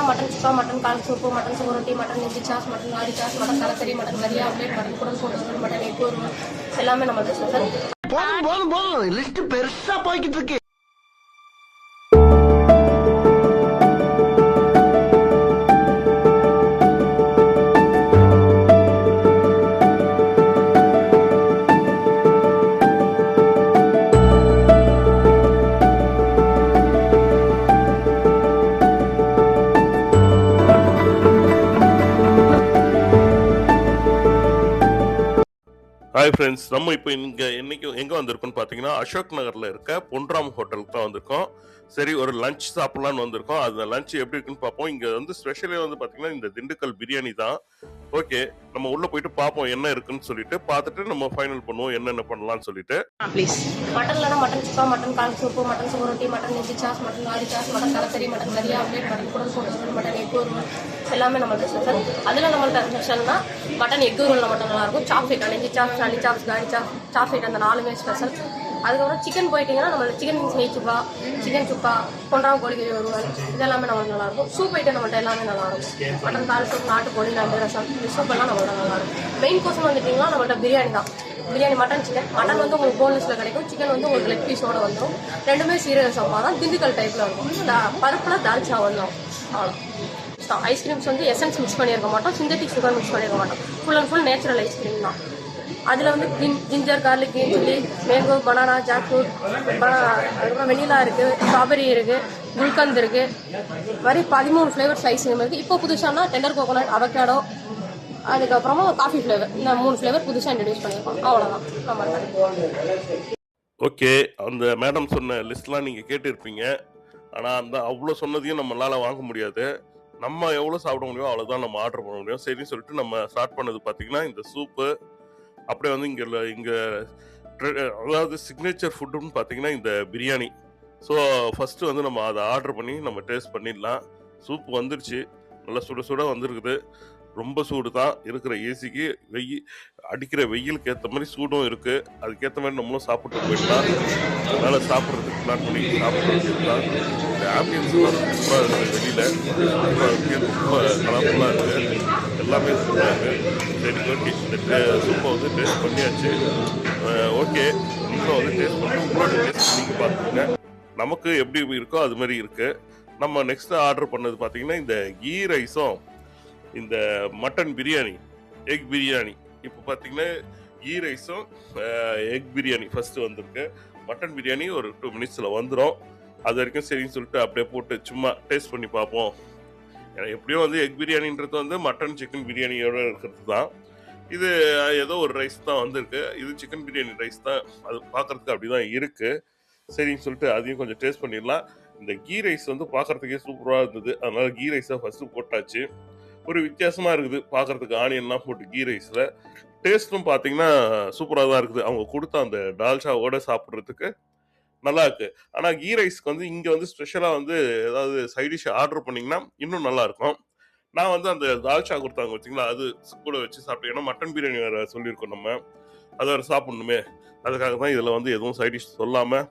Mutton chukka, mutton கால் soup, mutton சுவரொட்டி, mutton நெஞ்சு சாஸ், மட்டன் ஆரி சாஸ், மட்டன் தலைக்கறி, மட்டன் கறி ஆம்லேட், மட்டன் குடல் போட்டு, மட்டன் எக் வறுவல் எல்லாமே நம்மள்ட்ட ஸ்பெஷல். போதும் லிஸ்ட் பெருசா போய்கிட்டு இருக்கு. ஹாய் ஃப்ரெண்ட்ஸ், நம்ம இப்போ இங்கே எங்கே வந்திருக்கோம்னு பார்த்தீங்கன்னா அசோக் நகரில் இருக்க பொன்ராம் ஹோட்டலுக்கு தான் வந்திருக்கோம். சரி, ஒரு லஞ்ச் சாப்பிட்லான்னு வந்திருக்கோம். அந்த லஞ்ச் எப்படி இருக்குன்னு பார்ப்போம். இங்கே வந்து ஸ்பெஷலே வந்து பார்த்தீங்கன்னா இந்த திண்டுக்கல் பிரியாணி தான். ஓகே, நம்ம உள்ளே போயிட்டு பார்ப்போம் என்ன இருக்குன்னு சொல்லிட்டு பார்த்துட்டு நம்ம ஃபைனல் பண்ணுவோம் என்னென்ன பண்ணலாம்னு சொல்லிட்டு. ப்ளீஸ். மட்டன்லனா மட்டன் சுக்கா, மட்டன் கால் சூப்பு, மட்டன் சுவரொட்டி, மட்டன் நெஞ்சு சாஸ், மட்டன் ஆரி சாஸ், மட்டன் தலைக்கறி, மட்டன் கறி ஆம்லேட், மட்டன் குடல் போட்டு, மட்டன் எக் வறுவல் எல்லாமே நம்மள்ட்ட ஸ்பெஷல். அதில் நம்மள்ட்ட ஸ்பெஷல்னா மட்டன் எக் வறுவல் மட்டும் நல்லாயிருக்கும். சாப் ஐட்டம், நெஞ்சு சாப்ஸ், அலி சாப்ஸ், காரி சாப்ஸ், சாப் ஐட்டம் அந்த 4மே ஸ்பெஷல். அதுக்கப்புறம் சிக்கன் போயிட்டீங்கன்னா நம்மளோட சிக்கன் நெய் சுக்கா, சிக்கன் சுக்கா, கொண்டாங்க கோழிக்கறி வறுவல் இதெல்லாமே நம்மளுக்கு நல்லாயிருக்கும். சூப் ஐட்டம் நம்மள்ட்ட எல்லாமே நல்லாயிருக்கும். மட்டன் கால் சூப், நாட்டுக்கோழி, நண்டு ரசம், இந்த சூப்பெல்லாம் நம்மள்ட்ட நல்லாயிருக்கும். மெயின் கோர்ஸ் வந்துட்டிங்கன்னா நம்மள்ட்ட பிரியாணி தான். பிரியாணி மட்டன் சிக்கன், மட்டன் வந்து உங்களுக்கு போன்லெஸில் கிடைக்கும், சிக்கன் வந்து உங்களுக்கு லெக் பீஸோடு வந்துடும். ரெண்டுமே சீரக சம்பா தான், திண்டுக்கல் டைப்பில் இருக்கும். பருப்பில் தால்ச்சா வந்துடும். அவ்வளோ ஐஸ்கிரீம்ஸ் வந்து எசன்ஸ் மிக்ஸ் பண்ணியிருக்க மாட்டோம், சிந்தட்டிக் சுகர் மிக்ஸ் பண்ணியிருக்க மாட்டோம். Full and full natural ice cream தான். அதில் வந்து ginger, garlic, green chilli, mango, banana, jackfruit, அதுக்கப்புறம் வெனிலா இருக்குது, ஸ்ட்ராபெரி இருக்குது, குல்கந்த் இருக்குது. மாதிரி 13 ஃப்ளேவர்ஸ் ஐஸ்கிரீம் இருக்குது. இப்போ புதுசானா டெண்டர் கோகோனட், அவகேடோ, அதுக்கப்புறமா காஃபி ஃப்ளேவர், இந்த 3 ஃப்ளேவர் புதுசாக இன்ட்ரடியூஸ் பண்ணியிருக்கோம். அவ்வளோதான் நம்ம. ஓகே, அந்த மேடம் சொன்ன லிஸ்ட்லாம் நீங்கள் கேட்டிருப்பீங்க. ஆனால் அந்த அவ்வளோ சொன்னதையும் நம்மளால் வாங்க முடியாது. நம்ம எவ்வளோ சாப்பிட முடியும் அவ்வளோதான் நம்ம ஆர்டர் பண்ண முடியும். சரின்னு சொல்லிட்டு நம்ம ஸ்டார்ட் பண்ணது பார்த்தீங்கன்னா இந்த சூப்பு. அப்படியே வந்து இங்கே அதாவது சிக்னேச்சர் ஃபுட்டுன்னு பார்த்தீங்கன்னா இந்த பிரியாணி. ஸோ ஃபஸ்ட்டு வந்து நம்ம அதை ஆர்டர் பண்ணி நம்ம டேஸ்ட் பண்ணிடலாம். சூப் வந்துருச்சு, நல்லா சுட சுட வந்திருக்குது. ரொம்ப சூடு தான் இருக்கிற ஏசிக்கு. அடிக்கிற வெயிலுக்கு ஏற்ற மாதிரி சூடும் இருக்குது. அதுக்கேற்ற மாதிரி நம்மளும் சாப்பிட்டு போயிடலாம். அதனால் சாப்பிட்றதுக்கு பிளான் பண்ணி சாப்பிட்றதுக்கு தான். இந்த ஆம்பியன்ஸ்லாம் சூப்பராக இருக்குது. வெளியில் ரொம்ப கலர்ஃபுல்லாக இருக்குது, எல்லாமே சூப்பராக இருக்குது. சரி, ஓகே, இந்த சூப்பை வந்து டேஸ்ட் பண்ணியாச்சு. ஓகே, நீங்களும் வந்து டேஸ்ட் பண்ணி உங்களோட டேஸ்ட் நீங்கள் பார்த்துக்கோங்க. நமக்கு எப்படி இருக்கோ அது மாதிரி இருக்குது. நம்ம நெக்ஸ்ட்டு ஆர்டர் பண்ணது பார்த்தீங்கன்னா இந்த கீ ரைஸும் இந்த மட்டன் பிரியாணி, எக் பிரியாணி. இப்போ பார்த்தீங்கன்னா கீ ரைஸும் எக் பிரியாணி ஃபஸ்ட்டு வந்திருக்கு. மட்டன் பிரியாணி ஒரு 2 மினிட்ஸில் வந்துடும். அது வரைக்கும் சரின்னு சொல்லிட்டு அப்படியே போட்டு சும்மா டேஸ்ட் பண்ணி பார்ப்போம். ஏன்னா எப்படியும் வந்து எக் பிரியாணின்றது வந்து மட்டன் சிக்கன் பிரியாணியோட இருக்கிறது தான். இது ஏதோ ஒரு ரைஸ் தான் வந்திருக்கு. இது சிக்கன் பிரியாணி ரைஸ் தான். அது பார்க்குறதுக்கு அப்படி தான் இருக்குது. சரின்னு சொல்லிட்டு அதையும் கொஞ்சம் டேஸ்ட் பண்ணிடலாம். இந்த கீ ரைஸ் வந்து பார்க்குறதுக்கே சூப்பராக இருந்தது. அதனால கீ ரைஸை ஃபஸ்ட்டு போட்டாச்சு. ஒரு வித்தியாசமாக இருக்குது பார்க்குறதுக்கு, ஆனியன்லாம் போட்டு கீ ரைஸில். டேஸ்ட்டும் பார்த்தீங்கன்னா சூப்பராக தான் இருக்குது. அவங்க கொடுத்த அந்த டால்ச்சாவோட சாப்பிட்றதுக்கு நல்லா இருக்குது. ஆனால் கீ ரைஸ்க்கு வந்து இங்கே வந்து ஸ்பெஷலாக வந்து ஏதாவது சைடிஷ் ஆர்டர் பண்ணிங்கன்னா இன்னும் நல்லாயிருக்கும். நான் வந்து அந்த தால்ச்சா கொடுத்தாங்க பார்த்தீங்களா, அது கூட வச்சு சாப்பிட்டேன். ஏன்னா மட்டன் பிரியாணி வேறு சொல்லியிருக்கோம் நம்ம, அதை வேறு சாப்பிட்ணுமே. அதுக்காக தான் இதில் வந்து எதுவும் சைடிஷ் சொல்லாமல்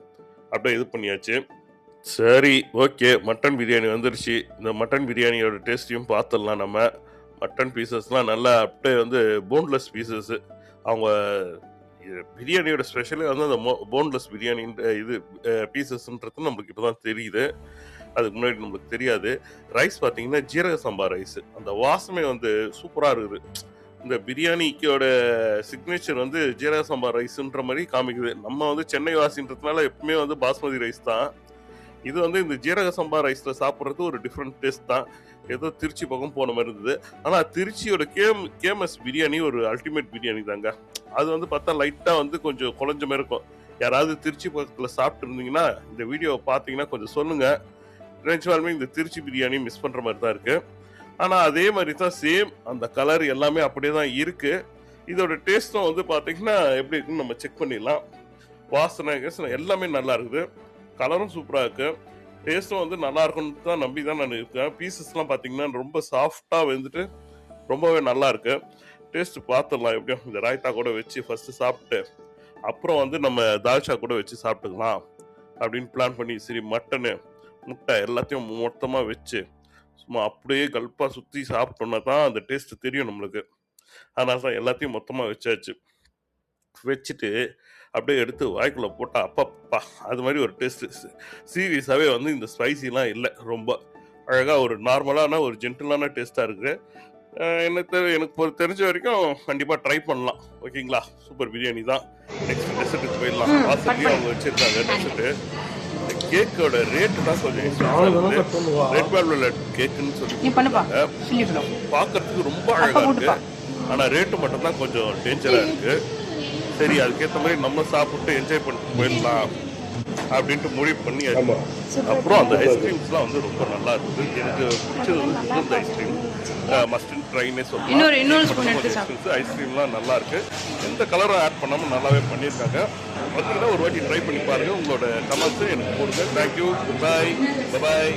அப்படியே இது பண்ணியாச்சு. சரி, ஓகே, மட்டன் பிரியாணி வந்துருச்சு. இந்த மட்டன் பிரியாணியோட டேஸ்ட்டையும் பார்த்துடலாம் நம்ம. மட்டன் பீசஸ்லாம் நல்லா அப்படியே வந்து போன்லெஸ் பீசஸ்ஸு. அவங்க பிரியாணியோட ஸ்பெஷலே வந்து அந்த போன்லெஸ் பிரியாணின்ற இது பீசஸ்ன்றது நம்மளுக்கு இப்போ தான் தெரியுது. அதுக்கு முன்னாடி நம்மளுக்கு தெரியாது. ரைஸ் பார்த்தீங்கன்னா ஜீரக சம்பா ரைஸு. அந்த வாசமே வந்து சூப்பராக இருக்குது. இந்த பிரியாணிக்கோட சிக்னேச்சர் வந்து ஜீரக சம்பா ரைஸுன்ற மாதிரி காமிக்குது. நம்ம வந்து சென்னை வாசின்றதுனால எப்பவுமே வந்து பாஸ்மதி ரைஸ் தான். இது வந்து இந்த ஜீரக சம்பா ரைஸில் சாப்பிட்றது ஒரு டிஃப்ரெண்ட் டேஸ்ட் தான். ஏதோ திருச்சி பக்கம் போன மாதிரி இருந்தது. ஆனால் திருச்சியோட கேமஸ் பிரியாணி ஒரு அல்டிமேட் பிரியாணி தாங்க. அது வந்து பார்த்தா லைட்டாக வந்து கொஞ்சம் குழஞ்ச மாதிரி இருக்கும். யாராவது திருச்சி பக்கத்தில் சாப்பிட்டு இருந்தீங்கன்னா இந்த வீடியோவை பார்த்தீங்கன்னா கொஞ்சம் சொல்லுங்கள். நினைச்சாலுமே இந்த திருச்சி பிரியாணி மிஸ் பண்ணுற மாதிரி தான் இருக்குது. ஆனால் அதே மாதிரி தான் சேம் அந்த கலர் எல்லாமே அப்படியே தான் இருக்குது. இதோட டேஸ்ட்டும் வந்து பார்த்தீங்கன்னா எப்படி இருக்குன்னு நம்ம செக் பண்ணிடலாம். வாசனை எல்லாமே நல்லா இருக்குது. கலரும் சூப்பராக இருக்குது. டேஸ்ட்டும் வந்து நல்லா இருக்குன்னு தான் நம்பி தான் நான் இருக்கேன். பீசஸ்லாம் பார்த்தீங்கன்னா ரொம்ப சாஃப்டாக வெந்துட்டு ரொம்பவே நல்லா இருக்குது. டேஸ்ட் பார்த்துடலாம். எப்படியும் இந்த ராய்த்தா கூட வச்சு ஃபஸ்ட்டு சாப்பிட்டு அப்புறம் வந்து நம்ம தால்ச்சா கூட வச்சு சாப்பிட்டுக்கலாம் அப்படின்னு பிளான் பண்ணி, சரி மட்டனு முட்டை எல்லாத்தையும் மொத்தமாக வச்சு சும்மா அப்படியே கல்ப்பாக சுற்றி சாப்பிட்டோம்னா தான் அந்த டேஸ்ட்டு தெரியும் நம்மளுக்கு. அதனால தான் எல்லாத்தையும் மொத்தமாக வச்சாச்சு. வச்சுட்டு அப்படியே எடுத்து வாய்க்குள்ளே போட்டால் அப்பப்பா அது மாதிரி ஒரு டேஸ்ட்டு. சீரியஸாகவே வந்து இந்த ஸ்பைசிலாம் இல்லை, ரொம்ப அழகாக ஒரு நார்மலான ஒரு ஜென்டிலான டேஸ்ட்டாக இருக்குது. எனக்கு தெரிஞ்ச வரைக்கும் கண்டிப்பாக ட்ரை பண்ணலாம். ஓகேங்களா? சூப்பர் பிரியாணி தான். நெக்ஸ்ட் டெசர்ட்டுக்கு போயிடலாம். வாசல்லையும் அவங்க வச்சுருக்காங்க டெசர்ட்டு. இந்த கேக்கோட ரேட்டு தான் கொஞ்சம் ரெட் வெல்வெட் கேக்குன்னு சொல்லி பார்க்கறதுக்கு ரொம்ப அழகாக இருக்குது. ஆனால் ரேட்டு மட்டும் தான் கொஞ்சம் டேஞ்சராக இருக்குது. சரி, அதுக்கேற்ற மாதிரி நம்ம சாப்பிட்டு என்ஜாய் பண்ணிட்டு போயிடலாம் அப்படின்ட்டு முடிவு பண்ணி அப்புறம் அந்த ஐஸ்கிரீம்ஸ்லாம் வந்து ரொம்ப நல்லா இருக்குது. எனக்கு பிடிச்சது வந்து இந்த ஐஸ்கிரீம் மஸ்ட் ட்ரைனே சொல்லலாம். ஐஸ்கிரீம்லாம் நல்லா இருக்கு. எந்த கலரும் ஆட் பண்ணாமல் நல்லாவே பண்ணியிருக்காங்க. பார்த்தீங்கன்னா ஒரு வாட்டி ட்ரை பண்ணி பாருங்க. உங்களோட கமெண்ட்ஸு எனக்கு போடுங்க. தேங்க்யூ. பாய் பாய்.